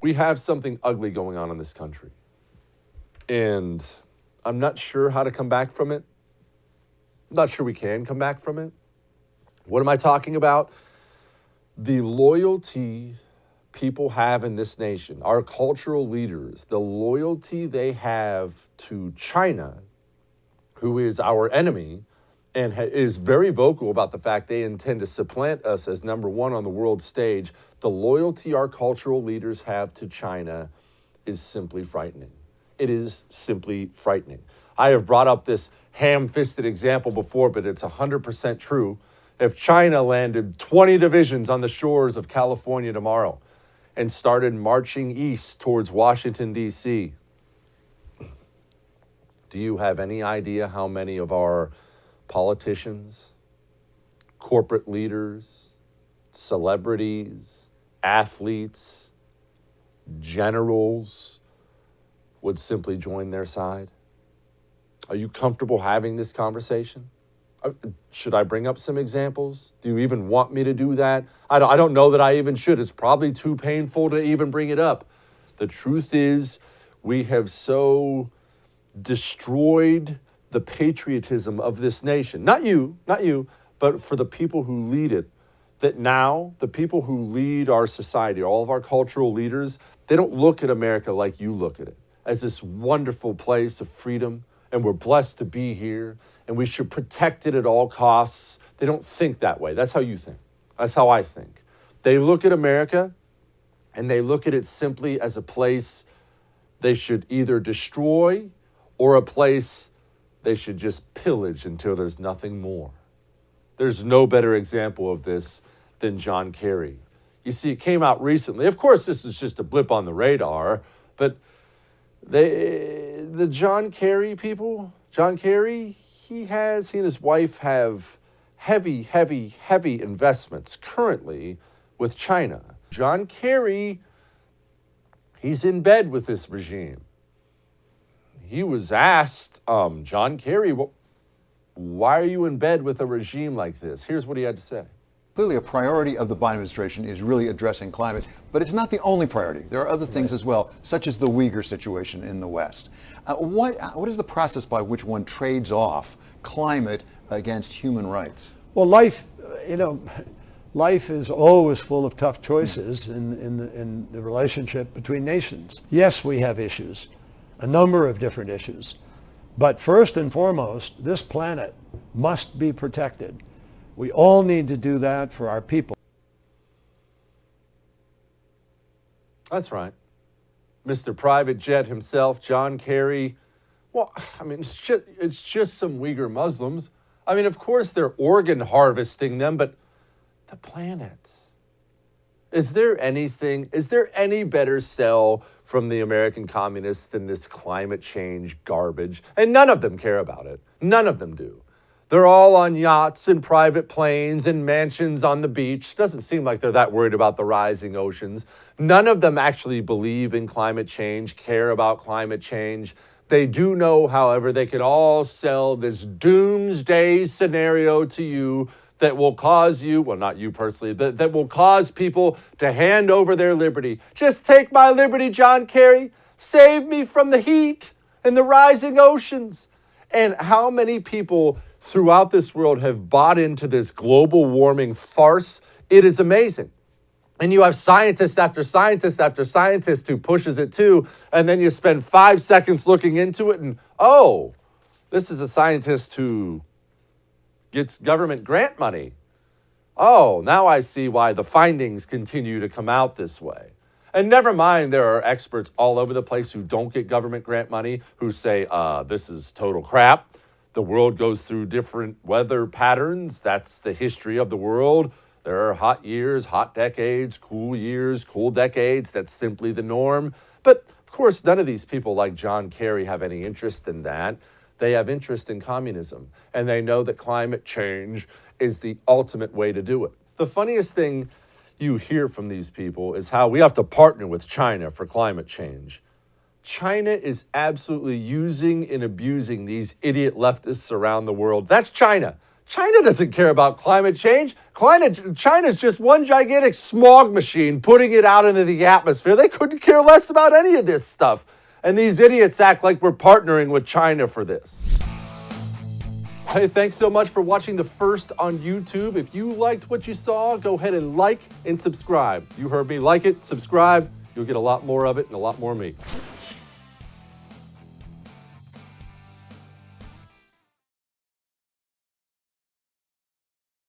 We have something ugly going on in this country. And I'm not sure how to come back from it. I'm not sure we can come back from it. What am I talking about? The loyalty people have in this nation, our cultural leaders, the loyalty they have to China, who is our enemy, and is very vocal about the fact they intend to supplant us as number one on the world stage. The loyalty our cultural leaders have to China is simply frightening. It is simply frightening. I have brought up this ham-fisted example before, but it's 100% true. If China landed 20 divisions on the shores of California tomorrow and started marching east towards Washington, D.C., do you have any idea how many of our politicians, corporate leaders, celebrities, athletes, generals would simply join their side? Are you comfortable having this conversation? Should I bring up some examples? Do you even want me to do that? I don't know that I even should. It's probably too painful to even bring it up. The truth is, we have so destroyed the patriotism of this nation. Not you, but for the people who lead it, that now the people who lead our society, all of our cultural leaders, they don't look at America like you look at it, as this wonderful place of freedom, and we're blessed to be here, and we should protect it at all costs. They don't think that way. That's how you think. That's how I think. They look at America, and they look at it simply as a place they should either destroy or a place they should just pillage until there's nothing more. There's no better example of this than John Kerry. You see, it came out recently. Of course, this is just a blip on the radar, but the John Kerry people, John Kerry, he and his wife have heavy investments currently with China. John Kerry, he's in bed with this regime. He was asked, John Kerry, why are you in bed with a regime like this? Here's what he had to say. Clearly, a priority of the Biden administration is really addressing climate, but it's not the only priority. There are other things as well, such as the Uyghur situation in the West. What is the process by which one trades off climate against human rights? Well, life is always full of tough choices in the relationship between nations. Yes, we have issues, a number of different issues, but first and foremost, this planet must be protected. We all need to do that for our people. That's right. Mr. Private Jet himself, John Kerry. Well, I mean, it's just some Uyghur Muslims. I mean, of course they're organ harvesting them, but the planet. Is there any better sell from the American communists than this climate change garbage? And none of them care about it. None of them do. They're all on yachts and private planes and mansions on the beach. Doesn't seem like they're that worried about the rising oceans. None of them actually believe in climate change, care about climate change. They do know, however, they can all sell this doomsday scenario to you that will cause you, well, not you personally, but that will cause people to hand over their liberty. Just take my liberty, John Kerry. Save me from the heat and the rising oceans. And how many people throughout this world have bought into this global warming farce? It is amazing. And you have scientist after scientist after scientist who pushes it too, and then you spend 5 seconds looking into it and, oh, this is a scientist who gets government grant money. Oh, now I see why the findings continue to come out this way. And never mind, there are experts all over the place who don't get government grant money who say, this is total crap. The world goes through different weather patterns. That's the history of the world. There are hot years, hot decades, cool years, cool decades. That's simply the norm. But of course, none of these people like John Kerry have any interest in that. They have interest in communism, and they know that climate change is the ultimate way to do it. The funniest thing you hear from these people is how we have to partner with China for climate change. China is absolutely using and abusing these idiot leftists around the world. That's China. China doesn't care about climate change. China's just one gigantic smog machine putting it out into the atmosphere. They couldn't care less about any of this stuff. And these idiots act like we're partnering with China for this. Hey, thanks so much for watching the first on YouTube. If you liked what you saw, go ahead and like and subscribe. You heard me. Like it, subscribe. You'll get a lot more of it and a lot more of me.